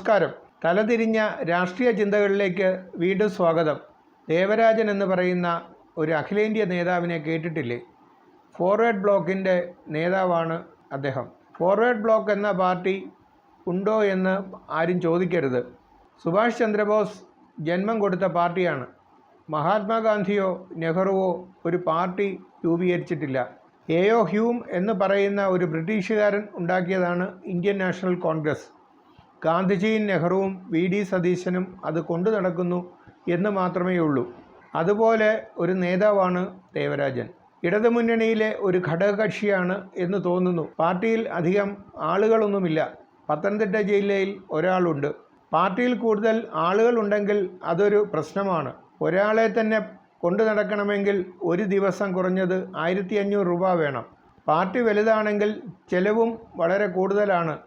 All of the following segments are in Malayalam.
നമസ്കാരം. തലതിരിഞ്ഞ രാഷ്ട്രീയ ചിന്തകളിലേക്ക് വീണ്ടും സ്വാഗതം. ദേവരാജൻ എന്ന് പറയുന്ന ഒരു അഖിലേന്ത്യാ നേതാവിനെ കേട്ടിട്ടില്ലേ? ഫോർവേഡ് ബ്ലോക്കിൻ്റെ നേതാവാണ് അദ്ദേഹം. ഫോർവേഡ് ബ്ലോക്ക് എന്ന പാർട്ടി ഉണ്ടോ എന്ന് ആരും ചോദിക്കരുത്. സുഭാഷ് ചന്ദ്രബോസ് ജന്മം കൊടുത്ത പാർട്ടിയാണ്. മഹാത്മാഗാന്ധിയോ നെഹ്റുവോ ഒരു പാർട്ടി രൂപീകരിച്ചിട്ടില്ല. എയോ ഹ്യൂം എന്ന് പറയുന്ന ഒരു ബ്രിട്ടീഷുകാരൻ ഉണ്ടാക്കിയതാണ് ഇന്ത്യൻ നാഷണൽ കോൺഗ്രസ്. ഗാന്ധിജിയും നെഹ്റുവും വി ഡി സതീശനും അത് കൊണ്ടു നടക്കുന്നു എന്ന് മാത്രമേ ഉള്ളൂ. അതുപോലെ ഒരു നേതാവാണ് ദേവരാജൻ. ഇടതുമുന്നണിയിലെ ഒരു ഘടകകക്ഷിയാണ് എന്ന് തോന്നുന്നു. പാർട്ടിയിൽ അധികം ആളുകളൊന്നുമില്ല. പത്തനംതിട്ട ജില്ലയിൽ ഒരാളുണ്ട്. പാർട്ടിയിൽ കൂടുതൽ ആളുകളുണ്ടെങ്കിൽ അതൊരു പ്രശ്നമാണ്. ഒരാളെ തന്നെ കൊണ്ടു നടക്കണമെങ്കിൽ ഒരു ദിവസം കുറഞ്ഞത് 1500 രൂപ വേണം. പാർട്ടി വലുതാണെങ്കിൽ ചെലവും വളരെ കൂടുതലാണ്.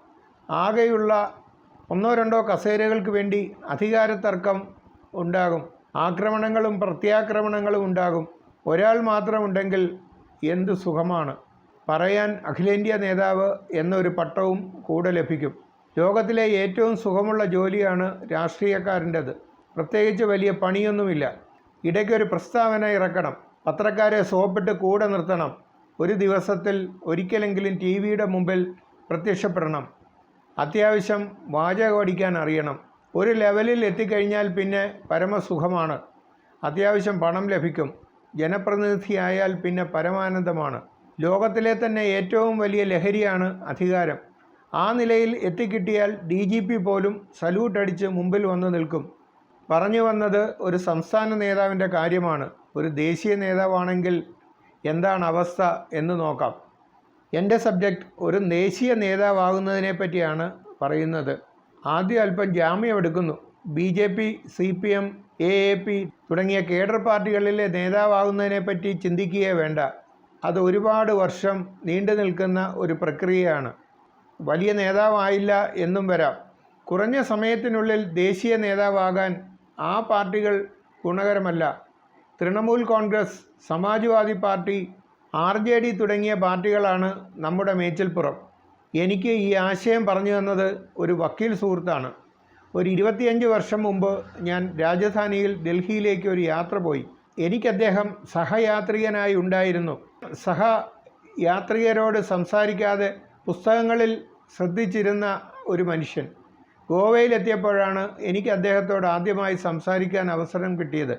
ആകെയുള്ള 1-2 കസേരകൾക്ക് വേണ്ടി അധികാരത്തർക്കം ഉണ്ടാകും. ആക്രമണങ്ങളും പ്രത്യാക്രമണങ്ങളും ഉണ്ടാകും. ഒരാൾ മാത്രമുണ്ടെങ്കിൽ എന്തു സുഖമാണ്. പറയാൻ അഖിലേന്ത്യാ നേതാവ് എന്നൊരു പട്ടവും കൂടെ ലഭിക്കും. ലോകത്തിലെ ഏറ്റവും സുഖമുള്ള ജോലിയാണ് രാഷ്ട്രീയക്കാരൻ്റെത്. പ്രത്യേകിച്ച് വലിയ പണിയൊന്നുമില്ല. ഇടയ്ക്കൊരു പ്രസ്താവന ഇറക്കണം. പത്രക്കാരെ സോപ്പിട്ട് കൂടെ നിർത്തണം. ഒരു ദിവസത്തിൽ ഒരിക്കലെങ്കിലും ടി വിയുടെ മുമ്പിൽ പ്രത്യക്ഷപ്പെടണം. അത്യാവശ്യം വാചകം അടിക്കാൻ അറിയണം. ഒരു ലെവലിൽ എത്തിക്കഴിഞ്ഞാൽ പിന്നെ പരമസുഖമാണ്. അത്യാവശ്യം പണം ലഭിക്കും. ജനപ്രതിനിധിയായാൽ പിന്നെ പരമാനന്ദമാണ്. ലോകത്തിലെ തന്നെ ഏറ്റവും വലിയ ലഹരിയാണ് അധികാരം. ആ നിലയിൽ എത്തിക്കിട്ടിയാൽ DGP പോലും സല്യൂട്ട് അടിച്ച് മുമ്പിൽ വന്ന് നിൽക്കും. പറഞ്ഞു വന്നത് ഒരു സംസ്ഥാന നേതാവിൻ്റെ കാര്യമാണ്. ഒരു ദേശീയ നേതാവാണെങ്കിൽ എന്താണ് അവസ്ഥ എന്ന് നോക്കാം. എൻ്റെ സബ്ജക്റ്റ് ഒരു ദേശീയ നേതാവാകുന്നതിനെ പറ്റിയാണ് പറയുന്നത്. ആദ്യം അല്പം ജാമ്യമെടുക്കുന്നു. BJP, CPM, AAP തുടങ്ങിയ കേഡർ പാർട്ടികളിലെ നേതാവാകുന്നതിനെ പറ്റി ചിന്തിക്കുകയേ വേണ്ട. അത് ഒരുപാട് വർഷം നീണ്ടു നിൽക്കുന്ന ഒരു പ്രക്രിയയാണ്. വലിയ നേതാവായില്ല എന്നും വരാം. കുറഞ്ഞ സമയത്തിനുള്ളിൽ ദേശീയ നേതാവാകാൻ ആ പാർട്ടികൾ ഗുണകരമല്ല. തൃണമൂൽ കോൺഗ്രസ്, സമാജ്വാദി പാർട്ടി, RJD തുടങ്ങിയ പാർട്ടികളാണ് നമ്മുടെ മേച്ചിൽപ്പുറം. എനിക്ക് ഈ ആശയം പറഞ്ഞു തന്നത് ഒരു വക്കീൽ സുഹൃത്താണ്. ഒരു 25 വർഷം മുമ്പ് ഞാൻ രാജധാനിയിൽ ഡൽഹിയിലേക്ക് ഒരു യാത്ര പോയി. എനിക്ക് അദ്ദേഹം സഹയാത്രികനായി ഉണ്ടായിരുന്നു. സഹയാത്രികരോട് സംസാരിക്കാതെ പുസ്തകങ്ങളിൽ ശ്രദ്ധിച്ചിരുന്ന ഒരു മനുഷ്യൻ. ഗോവയിലെത്തിയപ്പോഴാണ് എനിക്ക് അദ്ദേഹത്തോട് ആദ്യമായി സംസാരിക്കാൻ അവസരം കിട്ടിയത്.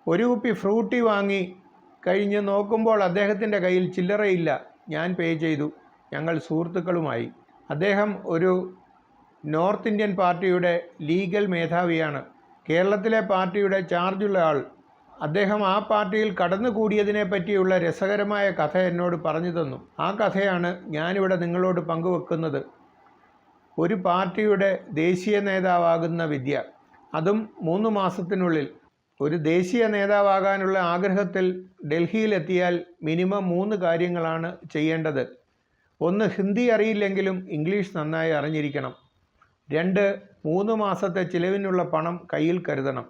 ഒരു കുപ്പി ഫ്രൂട്ടി വാങ്ങി കഴിഞ്ഞ് നോക്കുമ്പോൾ അദ്ദേഹത്തിൻ്റെ കയ്യിൽ ചില്ലറയില്ല. ഞാൻ പേ ചെയ്തു. ഞങ്ങൾ സുഹൃത്തുക്കളുമായി. അദ്ദേഹം ഒരു നോർത്ത് ഇന്ത്യൻ പാർട്ടിയുടെ ലീഗൽ മേധാവിയാണ്. കേരളത്തിലെ പാർട്ടിയുടെ ചാർജുള്ള ആൾ. അദ്ദേഹം ആ പാർട്ടിയിൽ കടന്നുകൂടിയതിനെ പറ്റിയുള്ള രസകരമായ കഥ എന്നോട് പറഞ്ഞു തന്നു. ആ കഥയാണ് ഞാനിവിടെ നിങ്ങളോട് പങ്കുവെക്കുന്നത്. ഒരു പാർട്ടിയുടെ ദേശീയ നേതാവാകുന്ന വിദ്യ, അതും 3 മാസത്തിനുള്ളിൽ. ഒരു ദേശീയ നേതാവാകാനുള്ള ആഗ്രഹത്തിൽ ഡൽഹിയിലെത്തിയാൽ മിനിമം 3 കാര്യങ്ങളാണ് ചെയ്യേണ്ടത്. 1, ഹിന്ദി അറിയില്ലെങ്കിലും ഇംഗ്ലീഷ് നന്നായി അറിഞ്ഞിരിക്കണം. 2, 3 മാസത്തെ ചിലവിനുള്ള പണം കയ്യിൽ കരുതണം.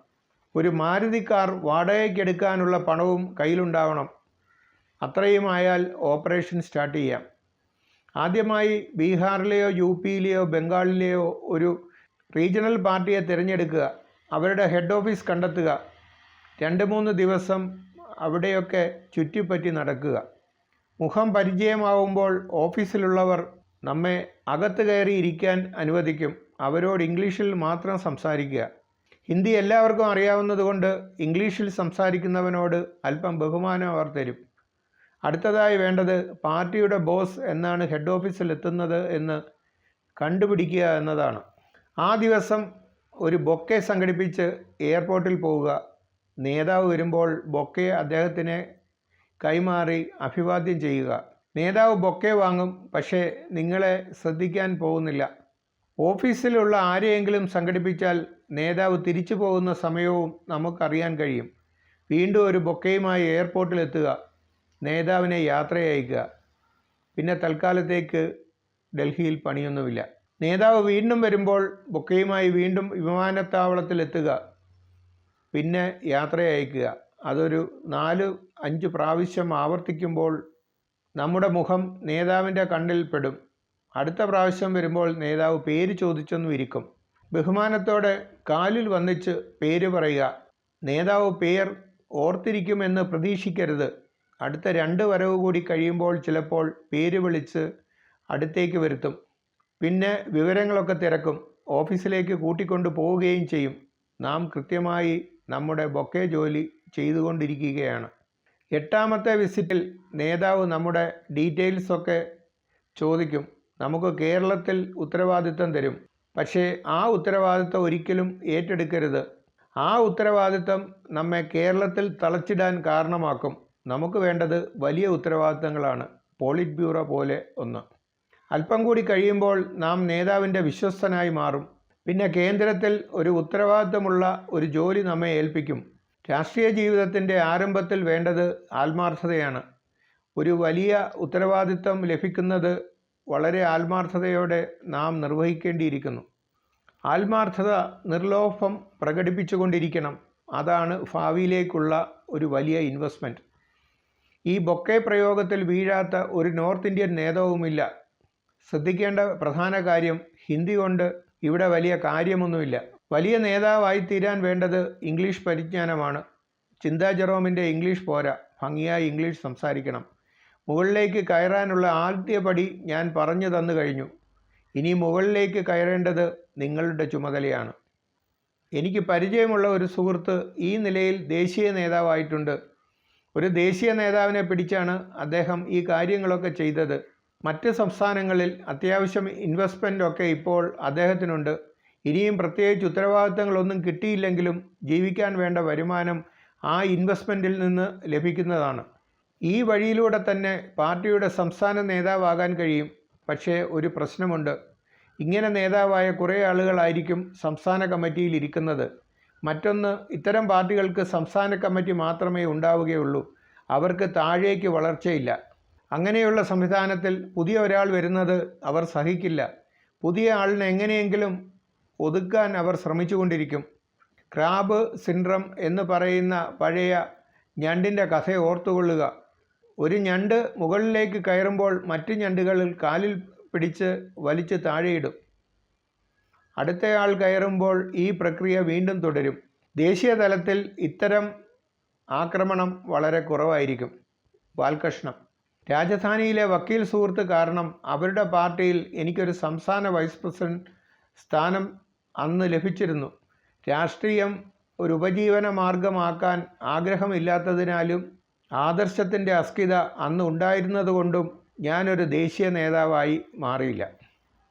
ഒരു മാരുതി കാർ വാടകയ്ക്കെടുക്കാനുള്ള പണവും കയ്യിലുണ്ടാവണം. അത്രയുമായാൽ ഓപ്പറേഷൻ സ്റ്റാർട്ട് ചെയ്യാം. ആദ്യമായി ബീഹാറിലെയോ UP-യിലെയോ ബംഗാളിലെയോ ഒരു റീജിയണൽ പാർട്ടിയെ തിരഞ്ഞെടുക്കുക. അവരുടെ ഹെഡ് ഓഫീസ് കണ്ടെത്തുക. 2-3 ദിവസം അവിടെയൊക്കെ ചുറ്റിപ്പറ്റി നടക്കുക. മുഖം പരിചയമാവുമ്പോൾ ഓഫീസിലുള്ളവർ നമ്മെ അകത്ത് കയറി ഇരിക്കാൻ അനുവദിക്കും. അവരോട് ഇംഗ്ലീഷിൽ മാത്രം സംസാരിക്കുക. ഹിന്ദി എല്ലാവർക്കും അറിയാവുന്നതുകൊണ്ട് ഇംഗ്ലീഷിൽ സംസാരിക്കുന്നവനോട് അല്പം ബഹുമാനം അവർ തരും. അടുത്തതായി വേണ്ടത് പാർട്ടിയുടെ ബോസ് എന്നാണ് ഹെഡ് ഓഫീസിൽ എത്തുന്നത് എന്ന് കണ്ടുപിടിക്കുക എന്നതാണ്. ആ ദിവസം ഒരു ബൊക്കെ സംഘടിപ്പിച്ച് എയർപോർട്ടിൽ പോവുക. നേതാവ് വരുമ്പോൾ ബൊക്കെ അദ്ദേഹത്തിന് കൈമാറി അഭിവാദ്യം ചെയ്യുക. നേതാവ് ബൊക്കെ വാങ്ങും, പക്ഷേ നിങ്ങളെ ശ്രദ്ധിക്കാൻ പോകുന്നില്ല. ഓഫീസിലുള്ള ആരെയെങ്കിലും സംഘടിപ്പിച്ചാൽ നേതാവ് തിരിച്ചു പോകുന്ന സമയവും നമുക്കറിയാൻ കഴിയും. വീണ്ടും ഒരു ബൊക്കെയുമായി എയർപോർട്ടിലെത്തുക. നേതാവിനെ യാത്രയയക്കുക. പിന്നെ തൽക്കാലത്തേക്ക് ഡൽഹിയിൽ പണിയൊന്നുമില്ല. നേതാവ് വീണ്ടും വരുമ്പോൾ ബൊക്കെയുമായി വീണ്ടും വിമാനത്താവളത്തിലെത്തുക. പിന്നെ യാത്രയയക്കുക. അതൊരു 4-5 പ്രാവശ്യം ആവർത്തിക്കുമ്പോൾ നമ്മുടെ മുഖം നേതാവിൻ്റെ കണ്ണിൽ പെടും. അടുത്ത പ്രാവശ്യം വരുമ്പോൾ നേതാവ് പേര് ചോദിച്ചൊന്നും ഇരിക്കും. ബഹുമാനത്തോടെ കാലിൽ വന്നിച്ച് പേര് പറയുക. നേതാവ് പേർ ഓർത്തിരിക്കുമെന്ന് പ്രതീക്ഷിക്കരുത്. അടുത്ത 2 വരവ് കൂടി കഴിയുമ്പോൾ ചിലപ്പോൾ പേര് വിളിച്ച് അടുത്തേക്ക് വരുത്തും. പിന്നെ വിവരങ്ങളൊക്കെ തിരക്കും. ഓഫീസിലേക്ക് കൂട്ടിക്കൊണ്ടു പോവുകയും ചെയ്യും. നാം കൃത്യമായി നമ്മുടെ ബൊക്കെ ജോലി ചെയ്തുകൊണ്ടിരിക്കുകയാണ്. 8ാമത്തെ വിസിറ്റിൽ നേതാവ് നമ്മുടെ ഡീറ്റെയിൽസൊക്കെ ചോദിക്കും. നമുക്ക് കേരളത്തിൽ ഉത്തരവാദിത്തം തരും. പക്ഷേ ആ ഉത്തരവാദിത്തം ഒരിക്കലും ഏറ്റെടുക്കരുത്. ആ ഉത്തരവാദിത്തം നമ്മെ കേരളത്തിൽ തളച്ചിടാൻ കാരണമാക്കും. നമുക്ക് വേണ്ടത് വലിയ ഉത്തരവാദിത്തങ്ങളാണ്. പോളിറ്റ് ബ്യൂറോ പോലെ ഒന്ന്. അല്പം കൂടി കഴിയുമ്പോൾ നാം നേതാവിൻ്റെ വിശ്വസ്തനായി മാറും. പിന്നെ കേന്ദ്രത്തിൽ ഒരു ഉത്തരവാദിത്തമുള്ള ഒരു ജോലി നമ്മെ ഏൽപ്പിക്കും. രാഷ്ട്രീയ ജീവിതത്തിൻ്റെ ആരംഭത്തിൽ വേണ്ടത് ആത്മാർത്ഥതയാണ്. ഒരു വലിയ ഉത്തരവാദിത്തം ലഭിക്കുന്നത് വളരെ ആത്മാർത്ഥതയോടെ നാം നിർവഹിക്കേണ്ടിയിരിക്കുന്നു. ആത്മാർത്ഥത നിർലോഭം പ്രകടിപ്പിച്ചുകൊണ്ടിരിക്കണം. അതാണ് ഭാവിയിലേക്കുള്ള ഒരു വലിയ ഇൻവെസ്റ്റ്മെൻറ്റ്. ഈ ബൊക്കെ പ്രയോഗത്തിൽ വീഴാത്ത ഒരു നോർത്ത് ഇന്ത്യൻ നേതാവുമില്ല. ശ്രദ്ധിക്കേണ്ട പ്രധാന കാര്യം, ഹിന്ദി കൊണ്ട് ഇവിടെ വലിയ കാര്യമൊന്നുമില്ല. വലിയ നേതാവായി തീരാൻ വേണ്ടത് ഇംഗ്ലീഷ് പരിജ്ഞാനമാണ്. ചിന്താ ജെറോമിൻ്റെ ഇംഗ്ലീഷ് പോരാ, ഭംഗിയായി ഇംഗ്ലീഷ് സംസാരിക്കണം. മുകളിലേക്ക് കയറാനുള്ള ആദ്യ പടി ഞാൻ പറഞ്ഞു തന്നു കഴിഞ്ഞു. ഇനി മുകളിലേക്ക് കയറേണ്ടത് നിങ്ങളുടെ ചുമതലയാണ്. എനിക്ക് പരിചയമുള്ള ഒരു സുഹൃത്ത് ഈ നിലയിൽ ദേശീയ നേതാവായിട്ടുണ്ട്. ഒരു ദേശീയ നേതാവിനെ പിടിച്ചാണ് അദ്ദേഹം ഈ കാര്യങ്ങളൊക്കെ ചെയ്തത്. മറ്റ് സംസ്ഥാനങ്ങളിൽ അത്യാവശ്യം ഇൻവെസ്റ്റ്മെൻ്റൊക്കെ ഇപ്പോൾ അദ്ദേഹത്തിനുണ്ട്. ഇനിയും പ്രത്യേകിച്ച് ഉത്തരവാദിത്തങ്ങളൊന്നും കിട്ടിയില്ലെങ്കിലും ജീവിക്കാൻ വേണ്ട വരുമാനം ആ ഇൻവെസ്റ്റ്മെൻറ്റിൽ നിന്ന് ലഭിക്കുന്നതാണ്. ഈ വഴിയിലൂടെ തന്നെ പാർട്ടിയുടെ സംസ്ഥാന നേതാവാകാൻ കഴിയും. പക്ഷേ ഒരു പ്രശ്നമുണ്ട്. ഇങ്ങനെ നേതാവായ കുറേ ആളുകളായിരിക്കും സംസ്ഥാന കമ്മിറ്റിയിൽ ഇരിക്കുന്നത്. മറ്റൊന്ന്, ഇത്തരം പാർട്ടികൾക്ക് സംസ്ഥാന കമ്മിറ്റി മാത്രമേ ഉണ്ടാവുകയുള്ളൂ. അവർക്ക് താഴേക്ക് വളർച്ചയില്ല. അങ്ങനെയുള്ള സംവിധാനത്തിൽ പുതിയ ഒരാൾ വരുന്നത് അവർ സഹിക്കില്ല. പുതിയ ആളിനെ എങ്ങനെയെങ്കിലും ഒതുക്കാൻ അവർ ശ്രമിച്ചുകൊണ്ടിരിക്കും. ക്രാബ് സിൻഡ്രം എന്ന് പറയുന്ന പഴയ ഞണ്ടിൻ്റെ കഥ ഓർത്തുകൊള്ളുക. ഒരു ഞണ്ട് മുകളിലേക്ക് കയറുമ്പോൾ മറ്റ് ഞണ്ടുകളിൽ കാലിൽ പിടിച്ച് വലിച്ച് താഴെയിടും. അടുത്തയാൾ കയറുമ്പോൾ ഈ പ്രക്രിയ വീണ്ടും തുടരും. ദേശീയ തലത്തിൽ ഇത്തരം ആക്രമണം വളരെ കുറവായിരിക്കും. വാൽകഷ്ണം. രാജധാനിയിലെ വക്കീൽ സുഹൃത്ത് കാരണം അവരുടെ പാർട്ടിയിൽ എനിക്കൊരു സംസ്ഥാന വൈസ് പ്രസിഡന്റ് സ്ഥാനം അന്ന് ലഭിച്ചിരുന്നു. രാഷ്ട്രീയം ഒരു ഉപജീവന മാർഗമാക്കാൻ ആഗ്രഹമില്ലാത്തതിനാലും ആദർശത്തിൻ്റെ അസ്കിത അന്ന് ഉണ്ടായിരുന്നതുകൊണ്ടും ഞാനൊരു ദേശീയ നേതാവായി മാറിയില്ല.